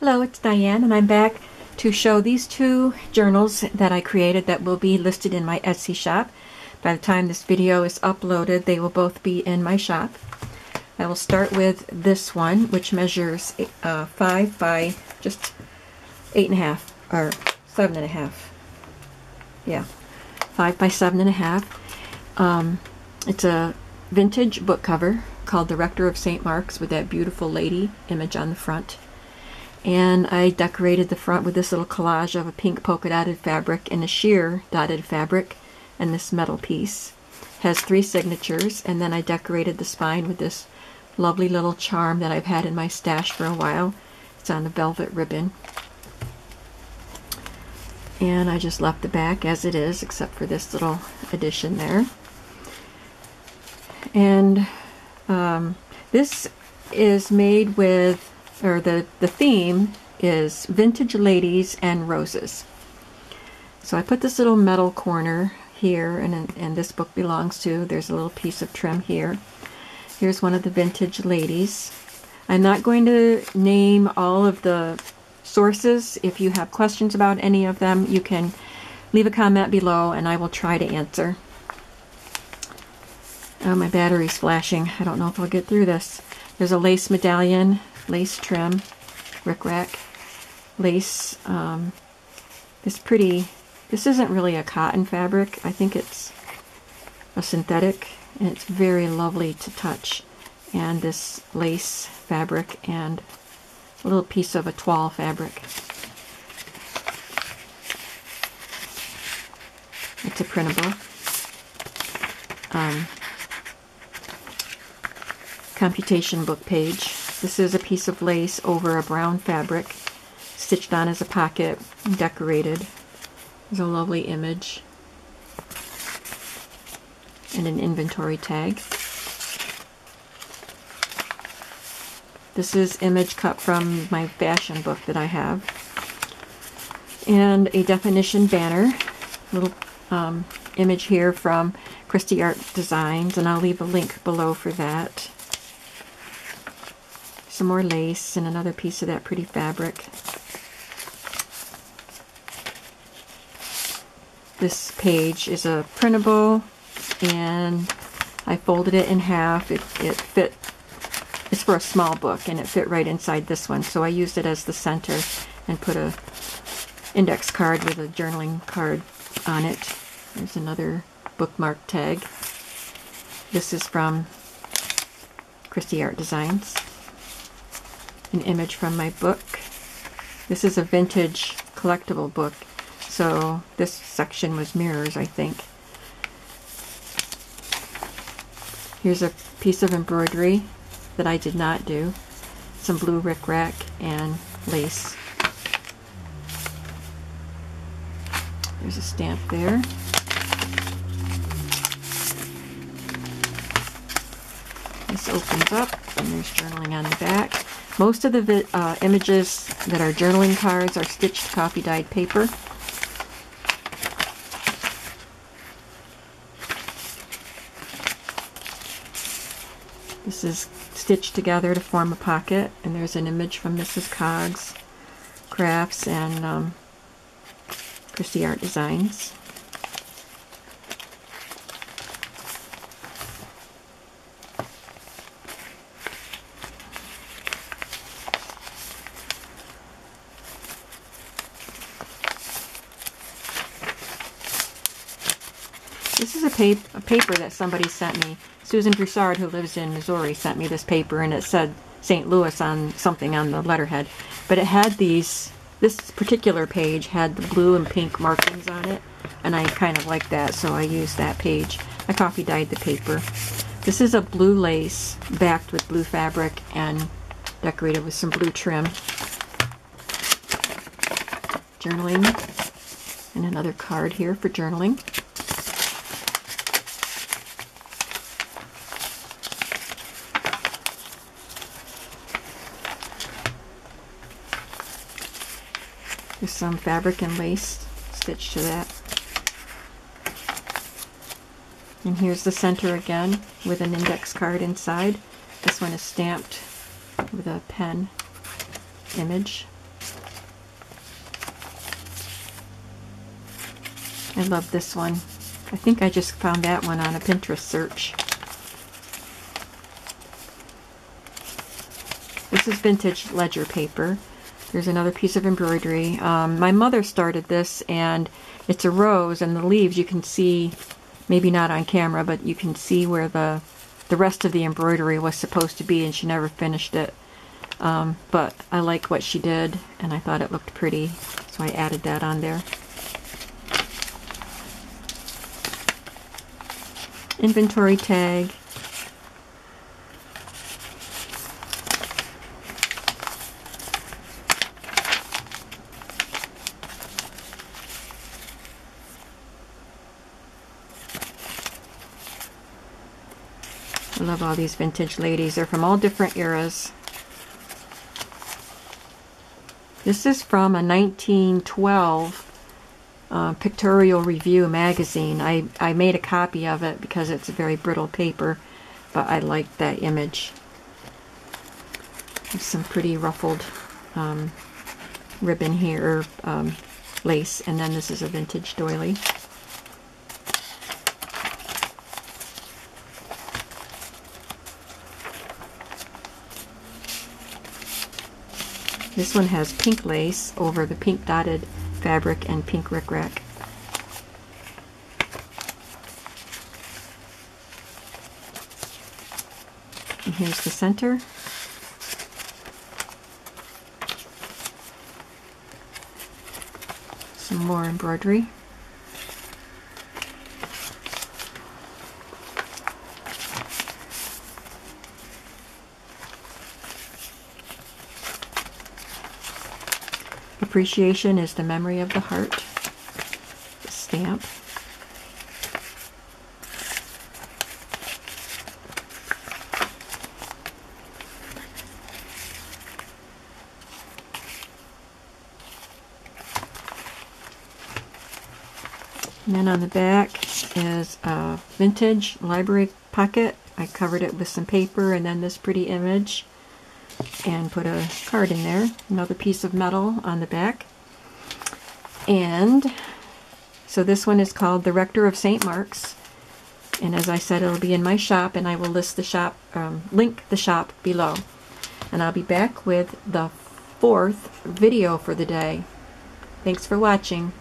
Hello, it's Diane, and I'm back to show these two journals that I created that will be listed in my Etsy shop. By the time this video is uploaded, they will both be in my shop. I will start with this one, which measures 5 by just 8.5, or 7.5. Yeah, 5 by 7.5. It's a vintage book cover called The Rector of St. Mark's with that beautiful lady image on the front. And I decorated the front with this little collage of a pink polka dotted fabric and a sheer dotted fabric, and this metal piece has 3 signatures. And then I decorated the spine with this lovely little charm that I've had in my stash for a while. It's on a velvet ribbon, and I just left the back as it is, except for this little addition there. And this is made with, or the theme is vintage ladies and roses. So I put this little metal corner here, and this book belongs to, there's a little piece of trim here. Here's one of the vintage ladies. I'm not going to name all of the sources. If you have questions about any of them, you can leave a comment below and I will try to answer. Oh, my battery's flashing. I don't know if I'll get through this. There's a lace medallion, lace trim, rickrack, lace. This isn't really a cotton fabric. I think it's a synthetic, and it's very lovely to touch. And this lace fabric and a little piece of a toile fabric. It's a printable. Computation book page. This is a piece of lace over a brown fabric, stitched on as a pocket and decorated. There's a lovely image and an inventory tag. This is image cut from my fashion book that I have. And a definition banner. Little image here from Christie Art Designs, and I'll leave a link below for that. Some more lace and another piece of that pretty fabric. This page is a printable, and I folded it in half. It fit. It's for a small book, and it fit right inside this one, so I used it as the center and put a index card with a journaling card on it. There's another bookmark tag. This is from Christie Art Designs. An image from my book. This is a vintage collectible book, so this section was mirrors, I think. Here's a piece of embroidery that I did not do. Some blue rickrack and lace. There's a stamp there. This opens up, and there's journaling on the back. Most of the images that are journaling cards are stitched coffee dyed paper. This is stitched together to form a pocket, and there's an image from Mrs. Coggs Crafts and Christie Art Designs. This is a paper that somebody sent me. Susan Broussard, who lives in Missouri, sent me this paper, and it said St. Louis on something on the letterhead. But it had this particular page had the blue and pink markings on it, and I kind of like that, so I used that page. I coffee dyed the paper. This is a blue lace backed with blue fabric and decorated with some blue trim. Journaling, and another card here for journaling. There's some fabric and lace stitched to that. And here's the center again with an index card inside. This one is stamped with a pen image. I love this one. I think I just found that one on a Pinterest search. This is vintage ledger paper. There's another piece of embroidery. My mother started this, and it's a rose, and the leaves you can see, maybe not on camera, but you can see where the rest of the embroidery was supposed to be, and she never finished it. But I like what she did, and I thought it looked pretty, so I added that on there. Inventory tag. I love all these vintage ladies. They're from all different eras. This is from a 1912 Pictorial Review magazine. I made a copy of it because it's a very brittle paper, but I like that image. There's some pretty ruffled ribbon here, lace, and then this is a vintage doily. This one has pink lace over the pink dotted fabric and pink rickrack. And here's the center. Some more embroidery. Appreciation is the memory of the heart. The stamp. And then on the back is a vintage library pocket. I covered it with some paper and then this pretty image, and put a card in there. Another piece of metal on the back. And so this one is called The Rector of St. Mark's. And as I said, it'll be in my shop, and I will list the shop, link the shop below. And I'll be back with the 4th video for the day. Thanks for watching.